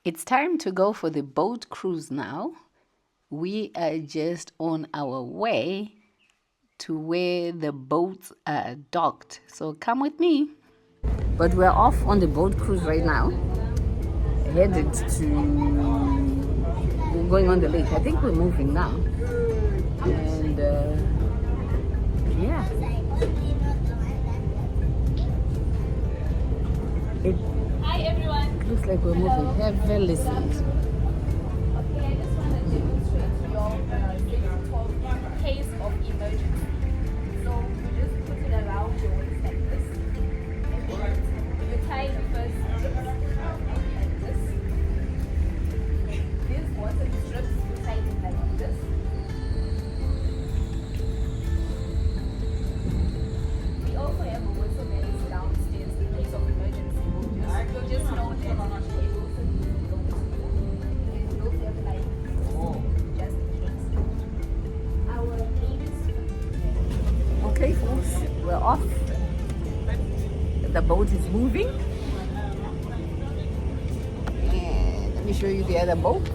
It's time to go for the boat cruise now. We are just on our way to where the boats are docked. So come with me. But we're off on the boat cruise right now. Headed to... We're going on the lake. I think we're moving now. And yeah. Hi everyone. Looks like we're moving. Have a listen. Okay, I just want to demonstrate to you all the case of emergency. So you just put it around your waist like this, and then you tie the first strip like this. These water strips you tie them like this. We also have a whistle that is downstairs in case of emergency. You'll just know that it also needs to go. And those have like just in case. Our ladies. Okay, folks, we're off. The boat is moving. And let me show you the other boats.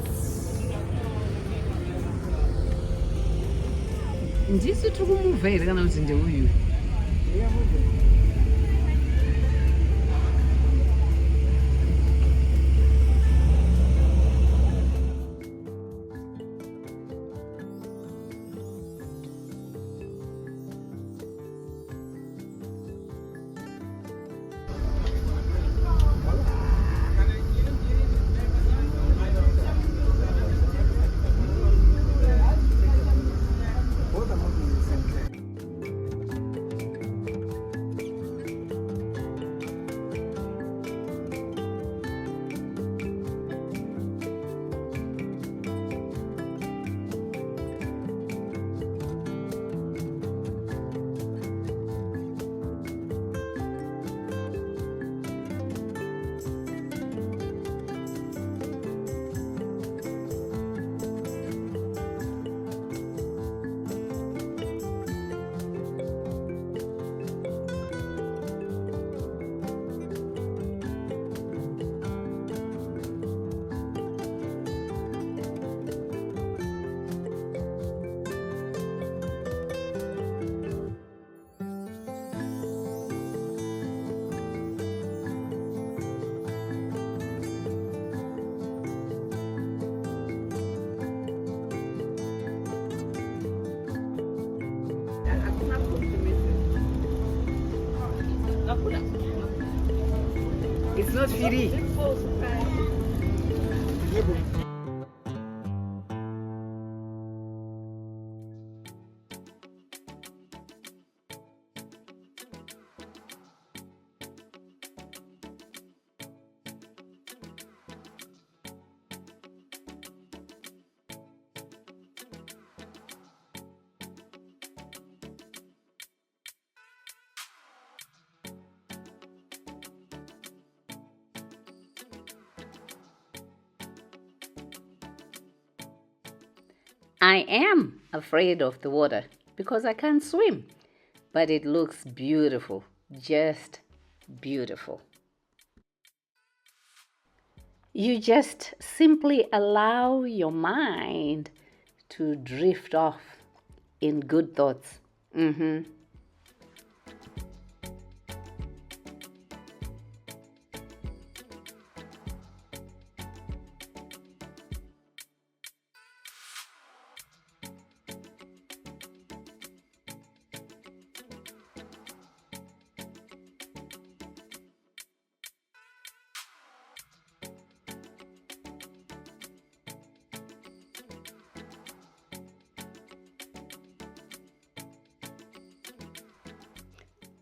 Ndisi tiri kumuvha here kana kuti ndeuyu? It's not free. I am afraid of the water because I can't swim, but it looks beautiful, just beautiful. You just simply allow your mind to drift off in good thoughts.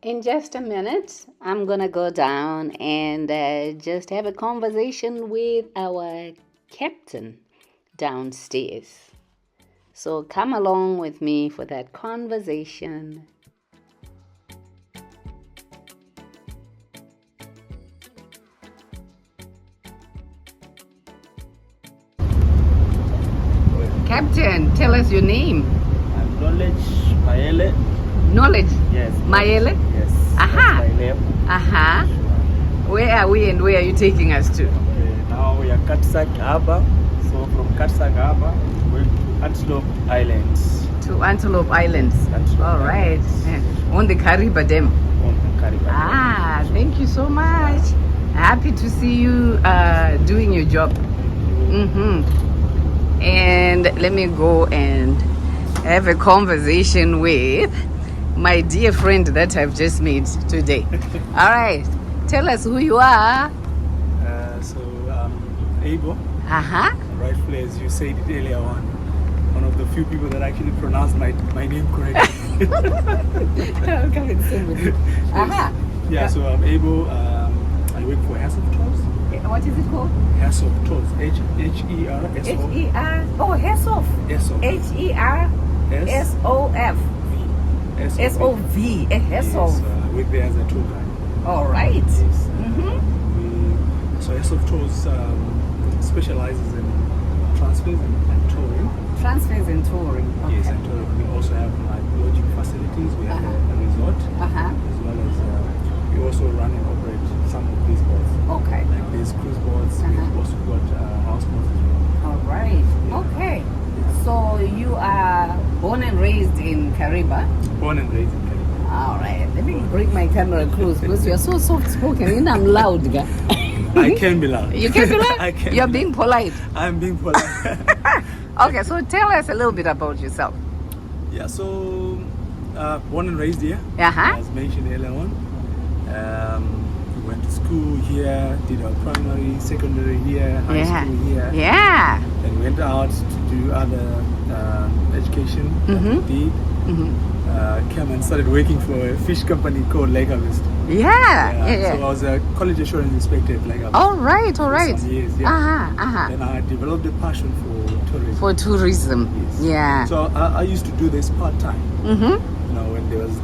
In just a minute, I'm gonna go down and just have a conversation with our captain downstairs. So come along with me for that conversation. Captain, tell us your name. I'm Knowledge Maele. Knowledge? Yes. Maele? Yes. Aha. That's my name. Aha. Where are we and where are you taking us to? Now we are cut Kayasgogo. So from Kayasgogo, we're going to Antelope Islands. To Antelope Islands. Antelope All right. Islands. On the Kariba Dam. On the Kariba. Ah, thank you so much. Happy to see you doing your job. And let me go and have a conversation with my dear friend that I've just made today. All right. Tell us who you are. So Abel, Uh-huh. rightfully as you said it earlier on, one of the few people that actually pronounced my name correctly. I'll come and sing with you. Uh-huh. Yeah, so I'm Abel. I work for House of Tours. What is it called? House of Tours. H-E-R-S-O. H-E-R. Oh, Hesof. S-O. H-E-R-S-O-F. S-O-V. Hesof. Yes, I work there as a tour guide. All right. Yes. So House of Tours specializes in transfers and touring. Transfers and touring. Okay. Yes, and touring. We also have like lodging facilities. We have a resort, Uh-huh. as well as we also run and operate some of these boats. Okay. Like these cruise boats. We've also got houseboats as well. All right. Okay. So you are born and raised in Kariba. Born and raised in Kariba. All right. Let me bring my camera close because you are so soft-spoken and I'm loud. Guy. I can be loud. You can be loud? I can. You're be being loud. polite. I'm being polite. Okay, so tell us a little bit about yourself. Yeah, so born and raised here, Uh-huh. as mentioned earlier on. We went to school here, did our primary, secondary here, high school here. Yeah. Then went out to do other education that we did. Came and started working for a fish company called Lake Harvest. Yeah. So I was a college assurance inspector at Lake Harvest. All right, all for right. some years, yeah. Uh-huh. Then I developed a passion for tourism. For tourism. Yes. Yeah. So I used to do this part-time. You know, when there was,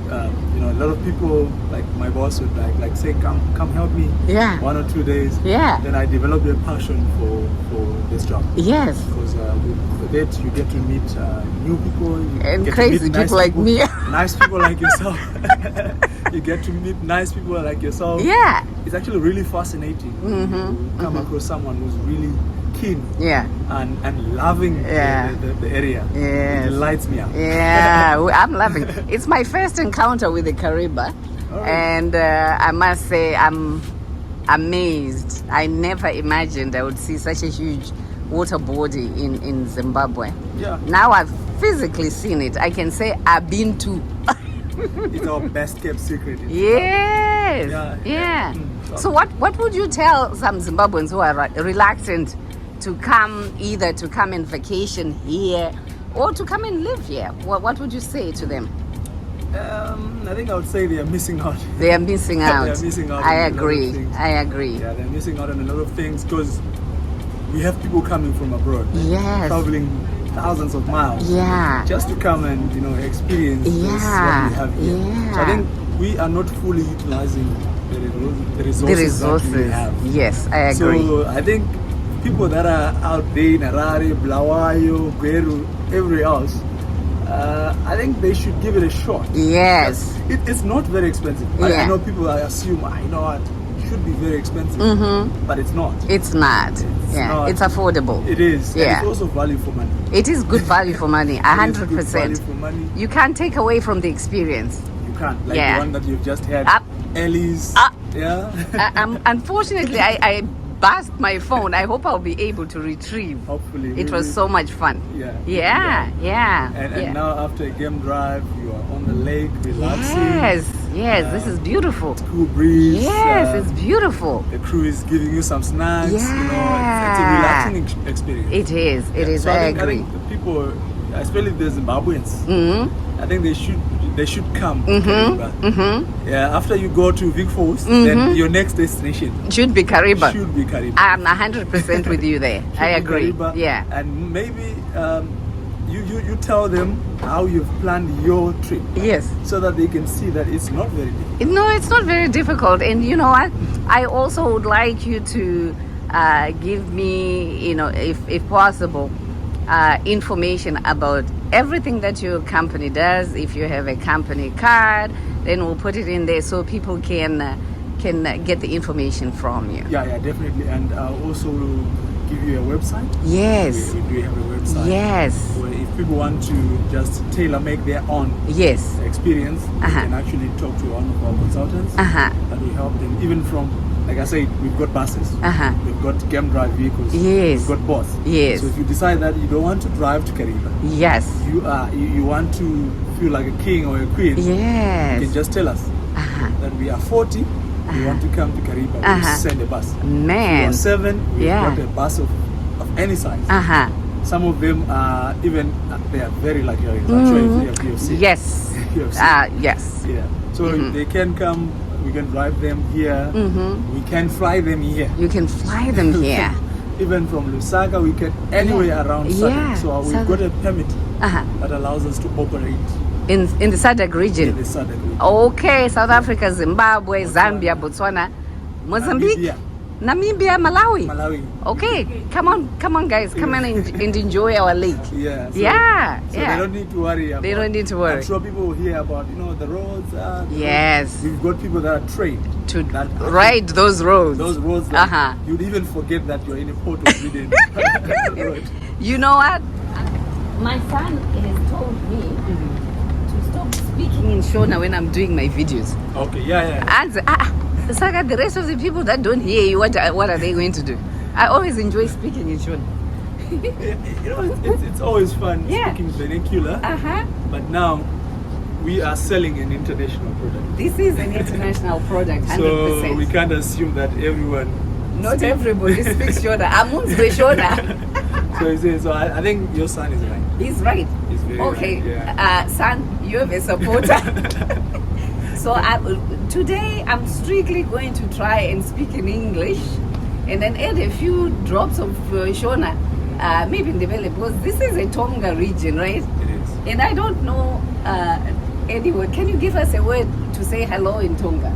a lot of people, like my boss would like say, come help me. Yeah. 1 or 2 days. Yeah. Then I developed a passion for this job. Yes. Because with it, you get to meet new people. You And get to crazy meet nice people like me. Nice people like yourself. You get to meet nice people like yourself. Yeah. It's actually really fascinating when you come across someone who's really keen Yeah. and loving Yeah. the area. Yes. It delights me out. Yeah, I'm loving it. It's my first encounter with the Kariba, All right. and I must say I'm amazed. I never imagined I would see such a huge water body in Zimbabwe. Yeah. Now I've physically seen it. I can say I've been to. It's our best kept secret. Yes. Yeah. Yeah. Mm. So what would you tell some Zimbabweans who are reluctant to come, either to come on vacation here or to come and live here? What would you say to them? I think I would say they are missing out. They are missing out. They are missing out I on a lot of agree. things. I agree. Yeah, they're missing out on a lot of things because we have people coming from abroad. Yes. Traveling thousands of miles. Yeah. Just to come and experience this, what Yeah. we have here. Yeah. So I think we are not fully utilizing the The resources that we resources. have. Yes, I agree. So I think people that are out there in Harare, Bulawayo, Gweru, everywhere else, I think they should give it a shot. Yes. It's not very expensive. Yeah. I know people assume, you know what, it should be very expensive, but it's not. It's not. Yeah. not. It's affordable. It is. And Yeah. it's also value for money. It is good value for money. It is good 100%. value for money. You can't take away from the experience. You can't. Like Yeah. the one that you've just had. Up. Ellie's. Yeah. Unfortunately, I bust my phone. I hope I'll be able to retrieve. Hopefully. It was so much fun. Yeah. Yeah. And now after a game drive, you are on the lake, relaxing. Yes, this is beautiful. Cool breeze. Yes, it's beautiful. The crew is giving you some snacks. It's a Yeah. relaxing experience. It is. It is. So I I agree. think the people, especially the Zimbabweans, I think they should come. Yeah, after you go to Vic Falls, then your next destination Should be Kariba. should be Kariba. I'm 100% with you there. I Should be agree. Kariba. Yeah. And maybe you tell them how you've planned your trip Yes. so that they can see that it's not very difficult. No, it's not very difficult. And you know what? I also would like you to give me, if possible, information about everything that your company does. If you have a company card, then we'll put it in there so people can get the information from you. Yeah, definitely. And also give you a website. Yes. We do have a website. Yes. Where if people want to just tailor make their own Yes. experience, they can actually talk to one of our consultants that will help them. Even from, like I said, we've got buses, we've got game drive vehicles, Yes. we've got boats. Yes. So if you decide that you don't want to drive to Kariba, Yes. you want to feel like a king or a queen, Yes. you can just tell us that we are 40. We want to come to Kariba. We send a bus. Man. We are 7. We've Yeah. got a bus of any size. Some of them are even they are very luxurious. I'm sure if they have PFC. Yes. PFC. Yes. Yeah. So they can come. We can drive them here. We can fly them here. You can fly them here. Even from Lusaka, we can anywhere around Southern. Yeah. So we've got a permit that allows us to operate In the SADC region. in the SADC region. Okay, South Africa, Zimbabwe, Zambia, Botswana, Mozambique, Namibia, Malawi. Malawi. Okay, come on, guys, come on and enjoy our lake. Yeah. So, Yeah, So yeah. they don't need to worry about. They don't need to worry. I'm sure people will hear about the roads. Yes. We've got people that are trained To that ride those roads. those roads. That you'd even forget that you're in a port of Sweden. You know what? My son has told me to stop speaking in Shona when I'm doing my videos. Okay. Yeah. And Saka, the rest of the people that don't hear you, what are they going to do? I always enjoy speaking in Shona. It's always fun Yeah. speaking vernacular. But now we are selling an international product. This is an international product, 100%. So we can't assume that everyone. Not everybody speaks Shona. Amunzwe Shona. So I think your son is right. He's right. He's very Okay, right. Yeah. son, you have a supporter. So today I'm strictly going to try and speak in English, and then add a few drops of Shona, maybe in the belly, because this is a Tonga region, right? It is. And I don't know any word. Can you give us a word to say hello in Tonga?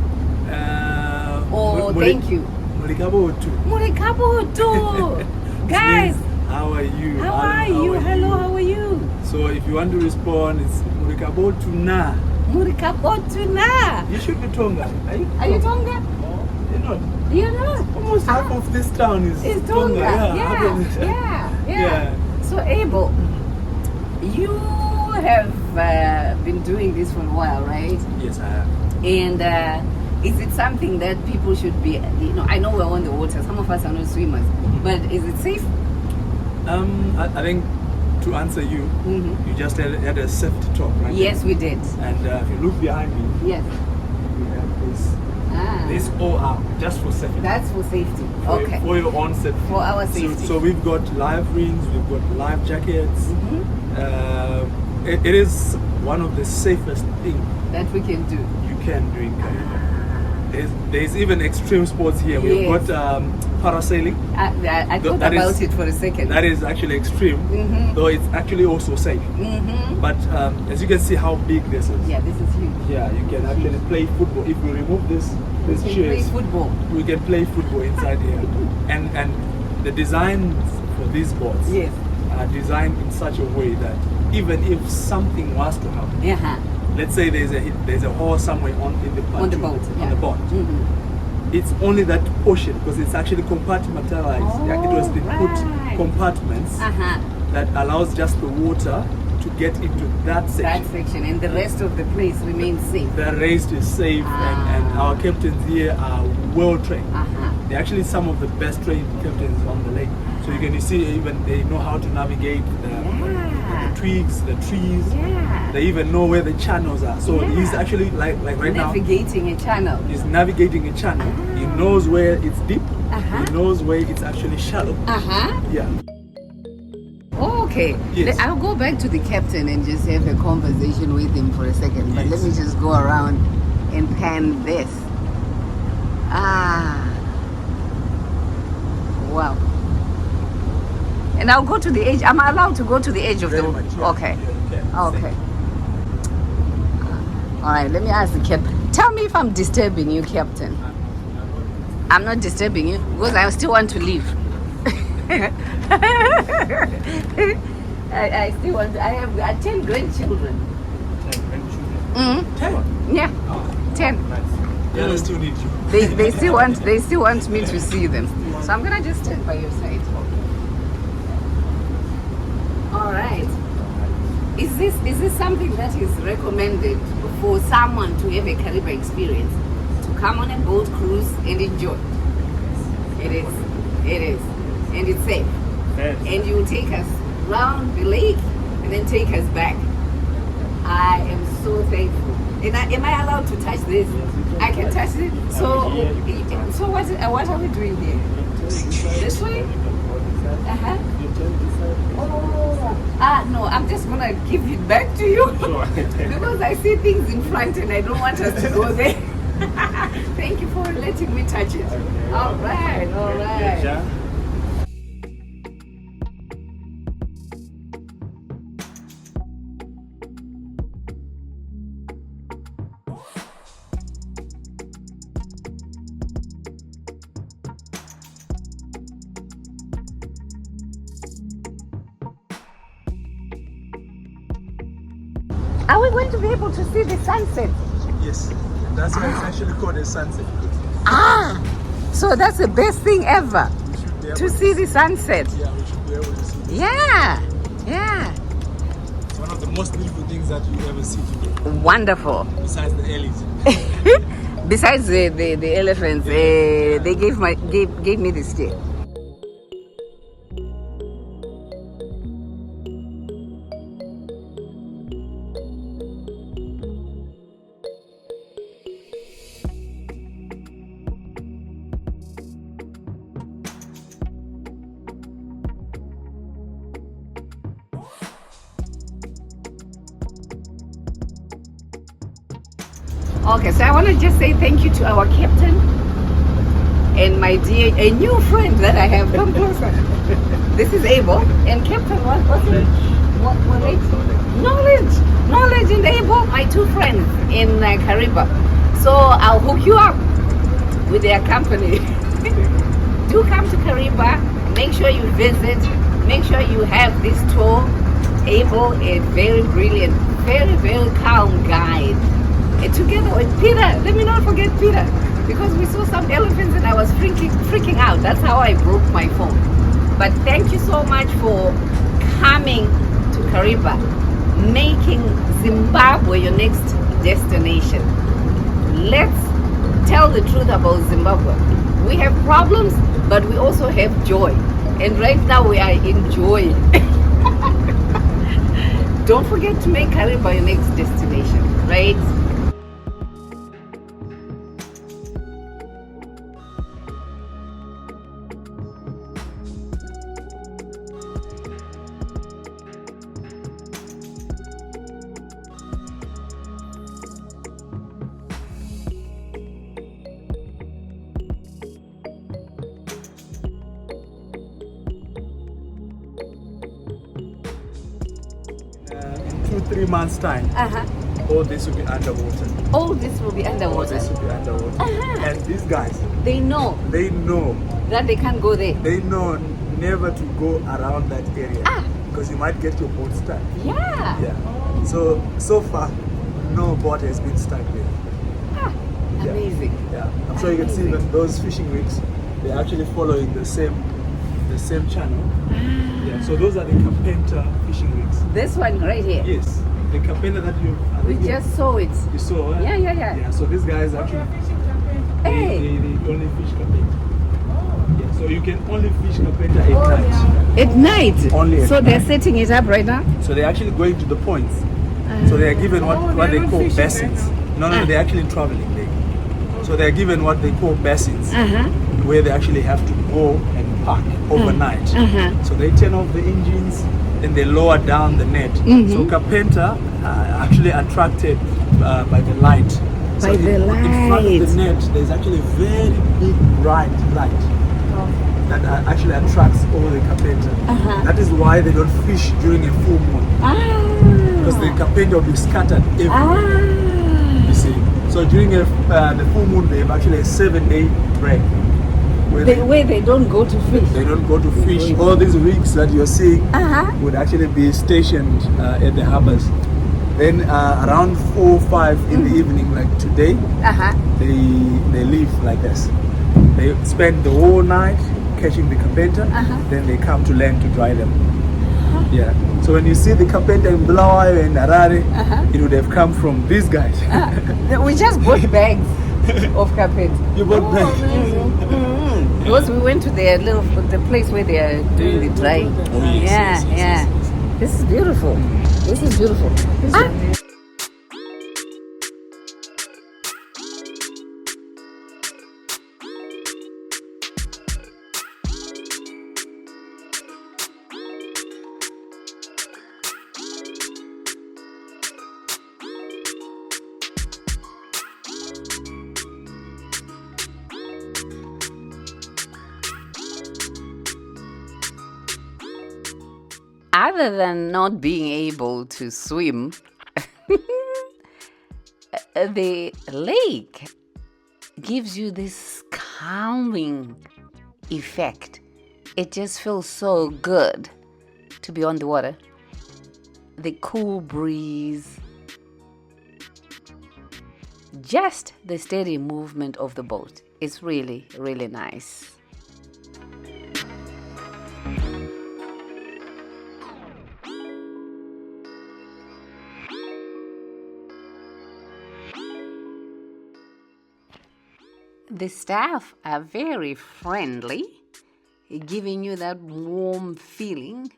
Or thank you. Murikabotu. Murikabotu. Guys, how are you? how are you? Hello, how are you? So if you want to respond, it's Murikabotu na. Murikabotu na. You should be Tonga. Are you Tonga? No, you're not. You're not. Almost half of this town is It's Tonga. Yeah. Yeah. So Abel, you have been doing this for a while, right? Yes, I have. And is it something that people should be, I know we're on the water, some of us are not swimmers, but is it safe? I think to answer you, you just had a safety talk, right? Yes, we did. And if you look behind me, Yes. we have this all out just for safety. That's for safety. Okay. For your own safety. For our safety. So we've got live rings, we've got live jackets. It is one of the safest things that we can do. you can do in Kariba. There's even extreme sports here. We've Yes. got parasailing. I thought That about is- it for a second. That is actually extreme, though it's actually also safe. But as you can see how big this is. Yeah, this is huge. Yeah, you can actually play football. If we remove this We can play chairs, football. we can play football inside here. And the designs for these boards Yes. are designed in such a way that even if something was to happen, let's say there's a hole somewhere on the On the boat. on the boat. It's only that portion because it's actually compartmentalized. It was been right. put compartments that allows just the water to get into that section. That section, and the rest of the place remains safe. The race is safe, and our captains here are well trained. They're actually some of the best trained captains on the lake. So you can see even they know how to navigate the twigs, the trees. They even know where the channels are. So he's actually like right now. Navigating a channel. He's navigating a channel. He knows where it's deep. He knows where it's actually shallow. Yeah. Okay. Yes. I'll go back to the captain and just have a conversation with him for a second. But let Yes. me just go around and pan this. Wow. And I'll go to the edge. Am I allowed to go to the edge of Very the much, yeah. Okay. Yeah, you can. Okay. All right, let me ask the captain. Tell me if I'm disturbing you, captain. I'm not disturbing you because I still want to leave. I still want. I have 10 grandchildren. 10 grandchildren. 10? Yeah, 10. Nice. Yeah, they still need you. They still want me to see them. So I'm gonna just stand by your side. is something that is recommended for someone to have a Kariba experience, to come on a boat cruise and enjoy. It is. And it's safe. Yes. And you will take us round the lake and then take us back. I am so thankful. And am I allowed to touch this? I can touch it. So what are we doing here? This way? Uh-huh. Oh, no, I'm just gonna give it back to you because I see things in front and I don't want us to go there. Thank you for letting me touch it. All right. Are we going to be able to see the sunset? Yes, that's why it's actually called a sunset. So that's the best thing ever, We should be able to see the sunset. Yeah, we should be able to see this. Yeah. It's one of the most beautiful things that you ever see today, Wonderful. besides the elephants. Besides the elephants, they gave me this chair. Okay, so I want to just say thank you to our captain and my dear, a new friend that I have. Come closer. This is Abel and Captain. What's it? What knowledge and Abel, my two friends in Kariba. So I'll hook you up with their company. Do come to Kariba. Make sure you visit. Make sure you have this tour. Abel, a very brilliant, very calm guide. And together with Peter, let me not forget Peter, because we saw some elephants and I was freaking out. That's how I broke my phone. But thank you so much for coming to Kariba, making Zimbabwe your next destination. Let's tell the truth about Zimbabwe. We have problems, but we also have joy. And right now we are enjoying. Don't forget to make Kariba your next destination, right? In 2-3 months' time, all this will be underwater. All this will be All underwater. this will be underwater. And these guys, They know they know that they can't go there. They know never to go around that area because you might get your boat stuck. Yeah. Yeah. So far, no boat has been stuck there. Yeah. Amazing. Yeah. I'm sure you can see that those fishing rigs, they're actually following the same channel. Yeah. So those are the Carpenter fishing rigs. This one right here. Yes. The Carpenter that We just saw it. you saw. Yeah. Yeah. So these guys actually Hey. they only fish Carpenter. Yeah. So you can only fish Carpenter at night. At night. Only at So they're night. setting it up right now. So they're actually going to the points. So they are given what they call basins. No, they're actually traveling. So they're given what they call basins, where they actually have to go and park overnight. So they turn off the engines, then they lower down the net. So Carpenter actually attracted by the light. So By the in front of light. the net, there's actually a very big bright light that actually attracts all the Carpenter. That is why they don't fish during a full moon. Because the Carpenter will be scattered everywhere. You see. So during the full moon, they have actually a 7-day break. Where they don't go to fish. They don't go to fish. All these rigs that you're seeing would actually be stationed at the harbors. Then around 4 or 5 in the evening, like today, they leave like this. They spend the whole night catching the Carpenter, then they come to land to dry them. Yeah. So when you see the carpenter in Bulawayo and Harare, it would have come from these guys. We just bought bags of carpet. You bought bags. Because we went to the place where they are doing the drying. Oh, yes, yes. This is beautiful. This is beautiful. Other than not being able to swim, the lake gives you this calming effect. It just feels so good to be on the water. The cool breeze, just the steady movement of the boat. It's really, really nice. The staff are very friendly, giving you that warm feeling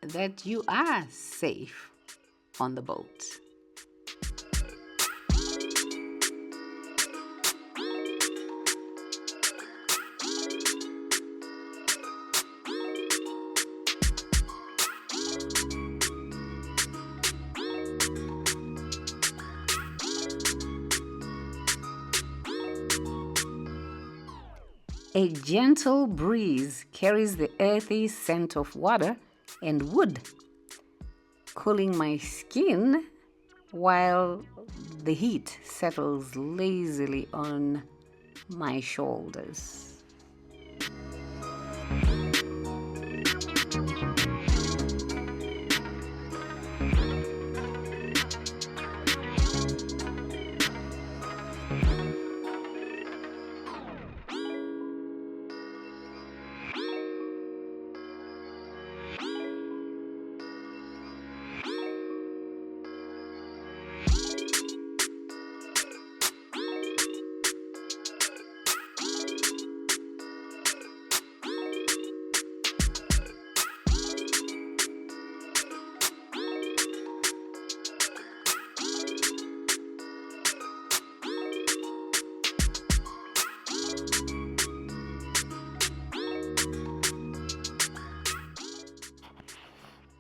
that you are safe on the boat. A gentle breeze carries the earthy scent of water and wood, cooling my skin while the heat settles lazily on my shoulders.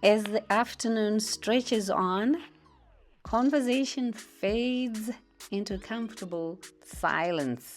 As the afternoon stretches on, conversation fades into comfortable silence.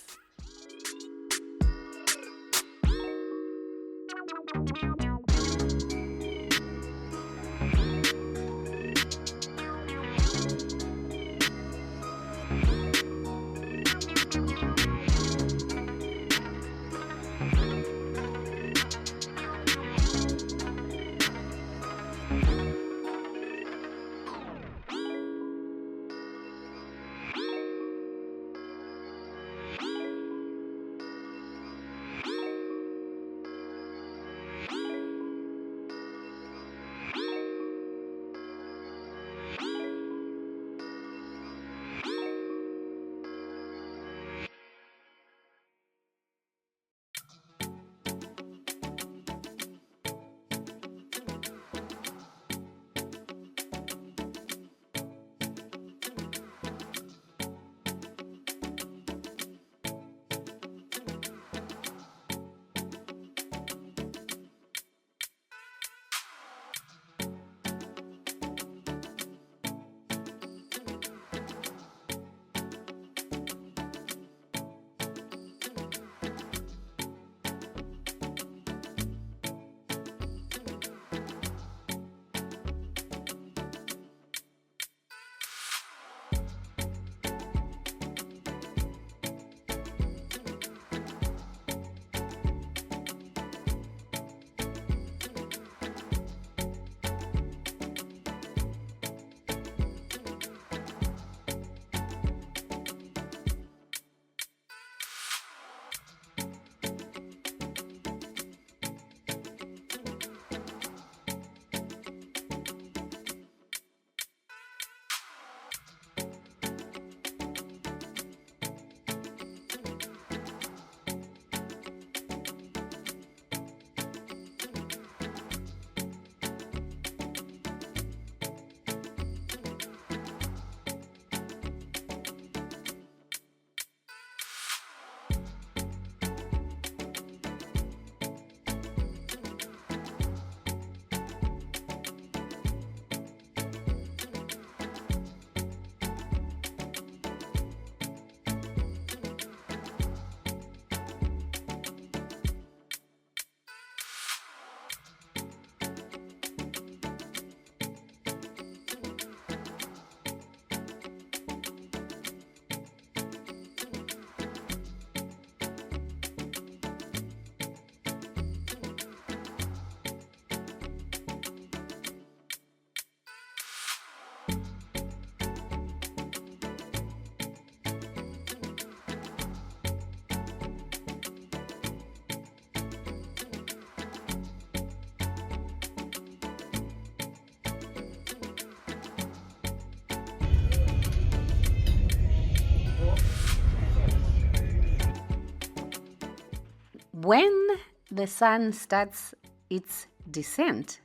When the sun starts its descent,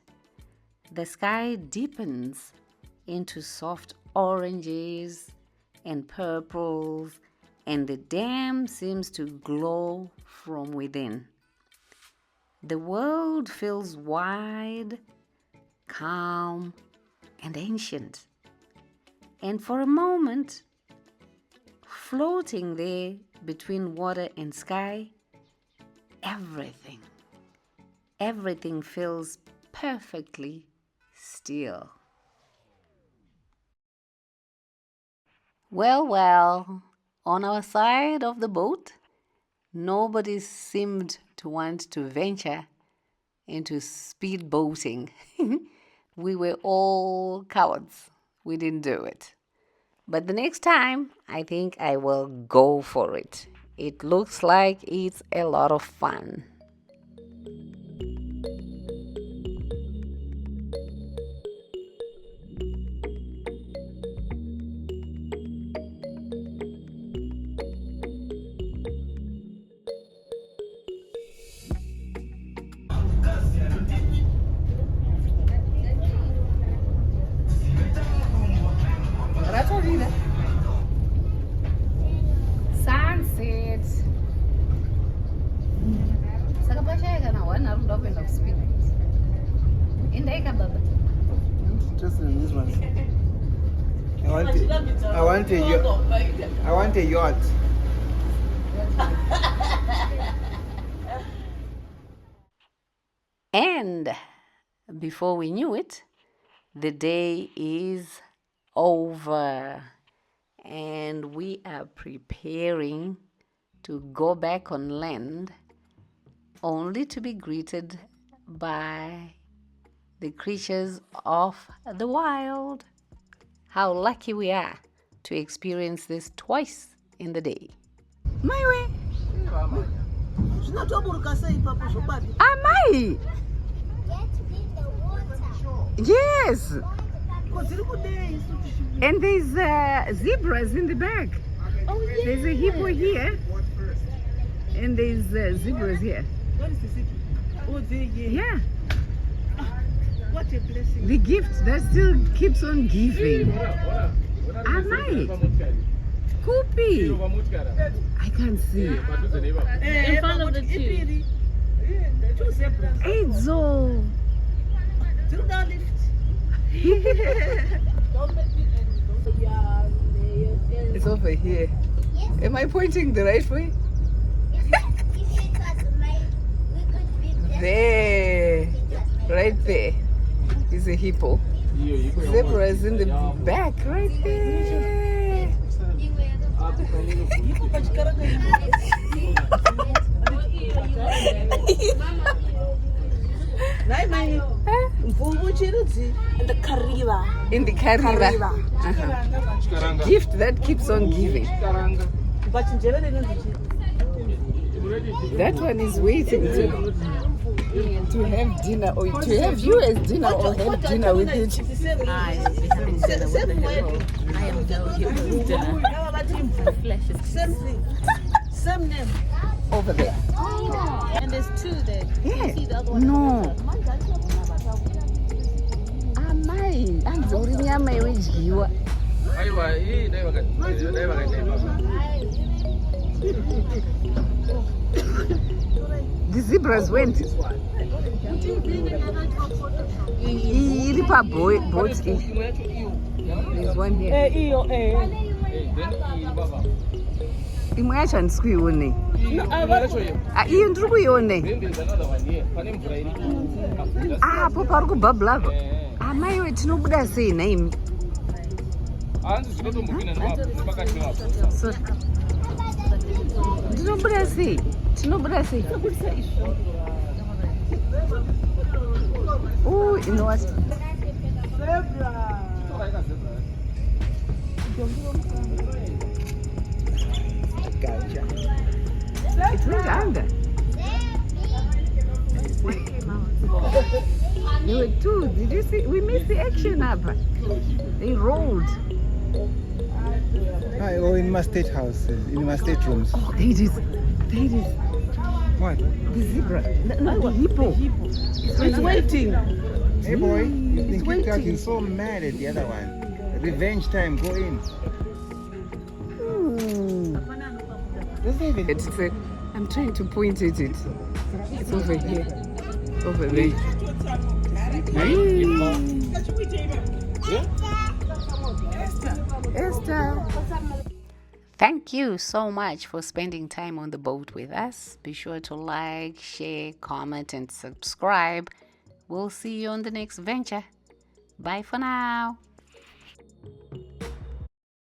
the sky deepens into soft oranges and purples, and the dam seems to glow from within. The world feels wide, calm, and ancient. And for a moment, floating there between water and sky, everything feels perfectly still. Well, on our side of the boat, nobody seemed to want to venture into speed boating. We were all cowards. We didn't do it. But the next time, I think I will go for it. It looks like it's a lot of fun. Sunset. Sakapashayika na one round open of speed. Indaika baba. Just in this one. I want a yacht. And before we knew it, the day is over. And we are preparing to go back on land, only to be greeted by the creatures of the wild. How lucky we are to experience this twice in the day. My way. Amai. Yes. And there's zebras in the back. Oh, yeah. There's a hippo here. And there's zebras here. What is the zebra? Oh, there, yeah. Yeah. What a blessing. The gift that still keeps on giving. Amai. Kupi. I can't see. In front of the two. Two zebras. Edzo. Do not lift. It's over here. Am I pointing the right way? There. Right there is a hippo. Zebra is in the back, right there. In the Kariba. In the Kariba. Gift that keeps on giving. That one is waiting to have dinner, or to have you as dinner, or have dinner with it. I am no hippo dinner. My flesh is Same name. Over there. and there's two there. Yeah. You see the other one? No. Amai, anzori nyama iwedyiwa. The zebras went. Iri boat. There's one here. Imwe yacho handisi kuione. Iyo ndiri kuione. Apo pari kubhabhulapo. Amaiwe tinobuda sei naimi? Tinobuda sei? Oh, you know what? Gotcha. It went under. There were two. Did you see? We missed the action up. They rolled. Oh, in my state house, in my state rooms. Oh, there it is. What? The zebra. No, the hippo. It's waiting. Hey boy, It's think you're waiting. so mad at the other one. Revenge time, go in. Doesn't even. It's I'm trying to point at it. It's over here. Over there. Esther. Thank you so much for spending time on the boat with us. Be sure to like, share, comment, and subscribe. We'll see you on the next venture. Bye for now.